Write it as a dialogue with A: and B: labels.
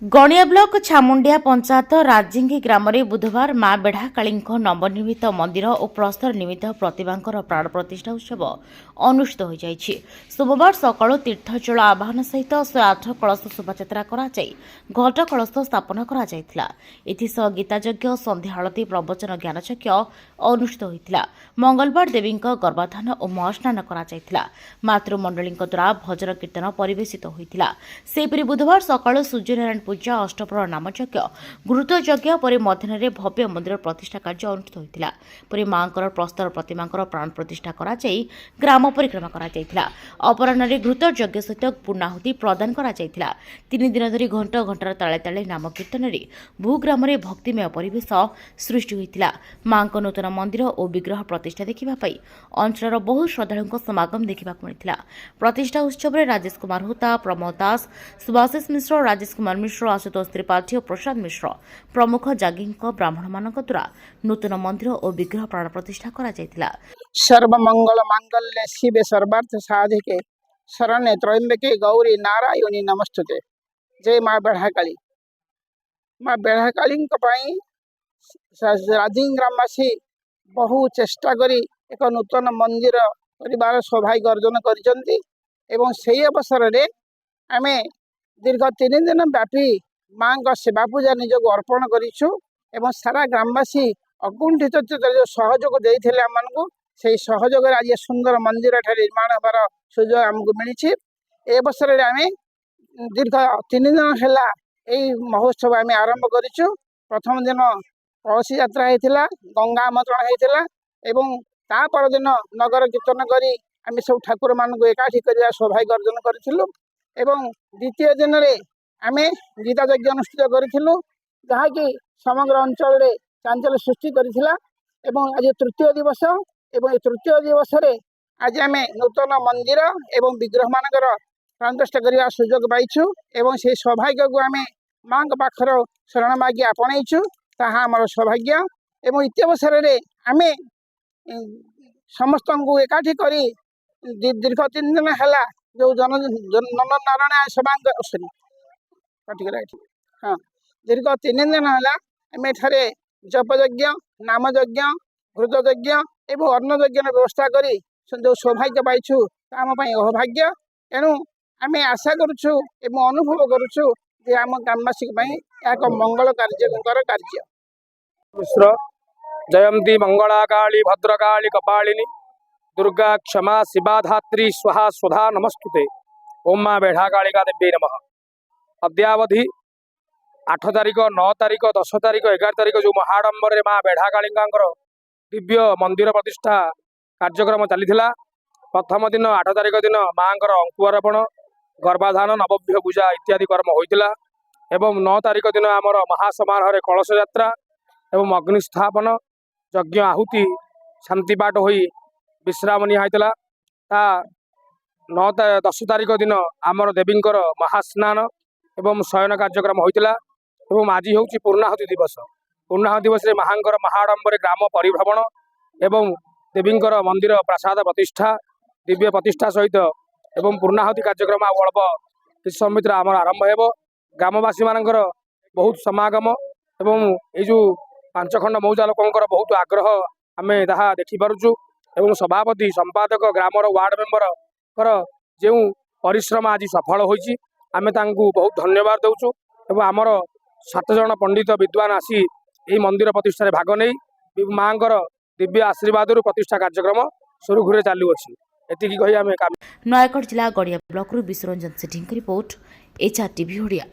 A: गणिया block छामुंडिया panchayat राजिंगी ग्राम में बुधवार मां बेढ़ाकाली नवनिर्मित मंदिर और प्रस्तर निमित्त प्रतिमांकर प्राण प्रतिष्ठा उत्सव अनुष्ठित हो जाइछि। सोमवार सकाळ तीर्थजल आवाहन सहित 108 कलश शोभायात्रा कराई घट कलश स्थापन करा एथिसह गीतायज्ञ संध्या आळती प्रवचन ज्ञानचक्र अनुष्ठित होइतिला। मंगलवार देवी गर्भाधान और महास्नान करा मातृमंडली द्वारा भजन कीर्तन परिवेशित होइतिला। सेहिपरि बुधवार सकाळ सूर्यनारायण पूजा अष्टप्रहर नामयज्ञ घृतयज्ञ पर मध्याह्न भव्य मंदिर प्रतिष्ठा कार्य अनुष्ठित होइतिला। परि मांकर प्रस्तर प्रतिमांकर प्राण प्रतिष्ठा कराई ग्राम परिक्रमा करा अपराह्न घृतयज्ञ सहित पूर्णाहुति प्रदान करा 3 दिन धरी घंट घंटार ताले ताले नाम कीर्तन भूग्राम में भक्तिमय परिवेश सृष्टि होइतिला। मांक नूतन मंदिर और विग्रह प्रतिष्ठा देखिबा पई अंचलर बहु श्रद्धालुंक समागम देखिबा मिलिथिला। प्रतिष्ठा उत्सव में राजेश कुमार होता, प्रमोद दास, सुभाषिष मिश्र, राजेश कुमार मिश्र, आशुतोष त्रिपाठी और प्रसाद मिश्र प्रमुख जागी ब्राह्मण मान द्वारा नूतन मंदिर और विग्रह प्राण प्रतिष्ठा करा जायतिला।
B: सर्वमंगल मांगल्ये शिवे सर्वार्थ साधिके शरण्ये त्र्यंबके गौरी नारायणी नमस्तुते। जय मां बेढ़ाकाली। मां बेढ़ाकाली राजिंग ग्रामवासी बहु चेष्टा करी एक नूतन मंदिर परिवार सौभाग्य अर्जन करिसंती एवं सेही अवसर रे आमे दीर्घ 3 दिन व्यापी मां सेवा पूजा निजक अर्पण करिछु एवं सारा ग्रामवासी अकुंठित जो सहयोग देइथिले आमनकु सेही सहयोग आज सुंदर मंदिर निर्माण होबार सुयोग आमको मिली। ए अवसर रे आमे दीर्घ 3 दिन है महोत्सव आम आरंभ करिछु। प्रथम दिन कलशी यात्रा होता, गंगा आमंत्रण होता एवं ता पर दिन नगर कीर्तन करी आम सब ठाकुर मानक एकाठी करने सौभाग्य अर्जन करूँ एवं द्वितीय दिन में आम गीता यज्ञ अनुष्ठित करूँ जहाँकि समग्र अंचल चांचल्य सृष्टि करथिला। एवं आज तृतीय दिवस एवं तृतीय दिवस रे आज आम नूतन मंदिर एवं विग्रह मानकर प्राण प्रतिष्ठा करने सुजोग पाइछु एवं से सौभाग्य को आम माँ पाखर शरण मागी आपणईछु ताहा आमर सौभाग्य। एवं इति अवसर रे आम समस्त को एकाठी करी दीर्घ 3 दिन है जो नारायण सभा हाँ दीर्घ 3 दिन है आम एठारे जप यज्ञ नाम यज्ञ घृत यज्ञ एवं अन्न यज्ञ व्यवस्था करी जो सौभाग्य पाइछु आम अभाग्य। एणु आम आशा करुछु एवं अनुभव करुछु जे आम ग्रामवासी एक मंगल कार्य
C: मिश्र जयंती मंगला काली भद्रकाली कपालिनी दुर्गा क्षमा शिवा धात्री स्वाहा स्वधा नमस्तुते। ओम मां बेढ़ाकालिका देवी नमः। अद्यावधि 8 तारिख 9 तारिख 10 तारिख 11 तारिख जो महाडंबर मां बेढ़ाकाली दिव्य मंदिर प्रतिष्ठा कार्यक्रम चली। प्रथम दिन 8 तारिख दिन माँ अंकुरारोपण गर्भाधान नवभ्य पूजा इत्यादि कर्म होता एवं 9 तारिख दिन आमर महासमारोह कलश यात्रा एवं अग्निस्थापन यज्ञ आहुति शांतिपाठ हो विश्राम निहाइतला। ता 10 तारिख दिन आमर देवींकर महास्नान एवं शयन कार्यक्रम होता एवं आज हूँ पूर्णाहुति दिवस। पूर्णाहुति दिवस महांकर महाडंबर ग्राम परिभ्रमण एवं देवींकर मंदिर प्रसाद प्रतिष्ठा दिव्य प्रतिष्ठा सहित एवं पूर्णाहुति कार्यक्रम अल्प किसी समय भितर आम आरंभ हो। ग्रामवासी मानकर बहुत समागम एवं ये जो 5 खंड मौजा लोकंकर बहुत आग्रह आम जहाँ देखिपुँ एवं सभापति संपादक ग्रामर वार्ड मेंबर जो परिश्रम आज सफल होइछि आमे तांकु बहुत धन्यवाद देउछु। एवं आमर 7 जन पंडित विद्वान आसी यही मंदिर प्रतिष्ठा भाग नहीं माँ दिव्य आशीर्वाद प्रतिष्ठा कार्यक्रम सुरुखुरे चालुअछि। एतिकी कहि आमे
A: नयागढ़ जिला गड़िया ब्लॉक विश्वरंजन सेठी रिपोर्ट एचआर टीवी ओडिया।